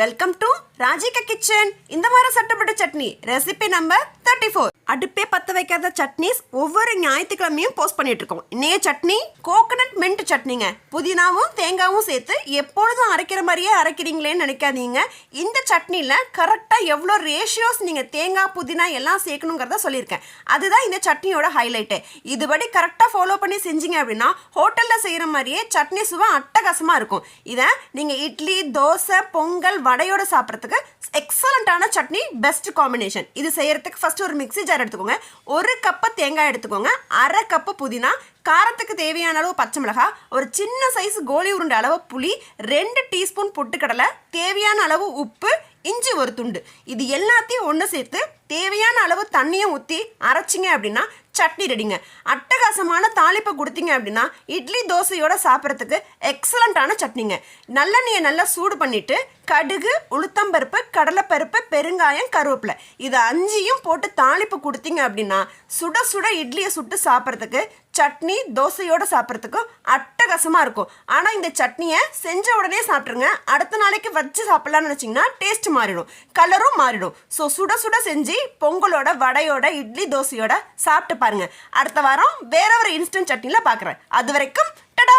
Welcome to Rajika kitchen. இந்த மாதிரி சட்டப்பட்ட chutney recipe number 34. அடுப்பே பற்ற வைக்காத சட்னிஸ் ஒவ்வொரு ஞாயிற்றுக்கிழமையும் போஸ்ட் பண்ணிட்டு இருக்கோம். இன்னைய சட்னி கோகனட் மின்ட் சட்னிங்க. புதினாவும் தேங்காவும் சேர்த்து எப்பொழுதும் அரைக்கிற மாதிரியே அரைக்கிறீங்களேன்னு நினைக்காதீங்க. இந்த சட்னியில் கரெக்டாக எவ்வளோ ரேஷியோஸ் நீங்கள் தேங்காய் புதினா எல்லாம் சேர்க்கணுங்கிறத சொல்லியிருக்கேன். அதுதான் இந்த சட்னியோட ஹைலைட்டு. இதுபடி கரெக்டாக ஃபாலோ பண்ணி செஞ்சீங்க அப்படின்னா ஹோட்டலில் செய்கிற மாதிரியே சட்னி சுவை அட்டகாசமாக இருக்கும். இதை நீங்கள் இட்லி, தோசை, பொங்கல், வடையோட சாப்பிட்றதுக்கு எக்ஸலண்டான சட்னி, பெஸ்ட் காம்பினேஷன். இது செய்யறதுக்கு ஃபர்ஸ்ட் ஒரு மிக்ஸி ஜார் எடுத்துக்கோங்க. 1 கப்பு தேங்காய் எடுத்துக்கோங்க. 1/2 கப்பு புதினா, காரத்துக்கு தேவையான அளவு பச்சை மிளகாய், ஒரு சின்ன சைஸ் கோலி உருண்டை அளவு புளி, 2 டீஸ்பூன் பொட்டுக்கடலை, தேவையான அளவு உப்பு, இஞ்சி ஒரு துண்டு. இது எல்லாத்தையும் ஒன்று சேர்த்து தேவையான அளவு தண்ணியும் ஊற்றி அரைச்சிங்க அப்படின்னா சட்னி ரெடிங்க. அட்டகாசமான தாளிப்பை கொடுத்தீங்க அப்படின்னா இட்லி தோசையோட சாப்பிட்றதுக்கு எக்ஸலண்ட்டான சட்னிங்க. நல்லெண்ணெயை நல்லா சூடு பண்ணிவிட்டு கடுகு, உளுத்தம்பருப்பு, கடலைப்பருப்பு, பெருங்காயம், கருவேப்பிலை இது 5யும் போட்டு தாளிப்பு கொடுத்தீங்க அப்படின்னா சுட சுட இட்லியை சுட்டு சாப்பிட்றதுக்கு, சட்னி தோசையோடு சாப்பிட்றதுக்கும் அட்டகாசமாக இருக்கும். ஆனால் இந்த சட்னியை செஞ்ச உடனே சாப்பிட்ருங்க. அடுத்த நாளைக்கு வச்சு சாப்பிட்லான்னு நினச்சிங்கன்னா டேஸ்ட் மாறிடும், கலரும் மாறிடும். ஸோ சுட சுட செஞ்சு பொங்கலோட, வடையோட, இட்லி தோசையோட சாப்பிட்டு பாருங்கள். அடுத்த வாரம் வேற ஒரு இன்ஸ்டன்ட் சட்னியில் பார்க்குறேன். அது வரைக்கும் டடா.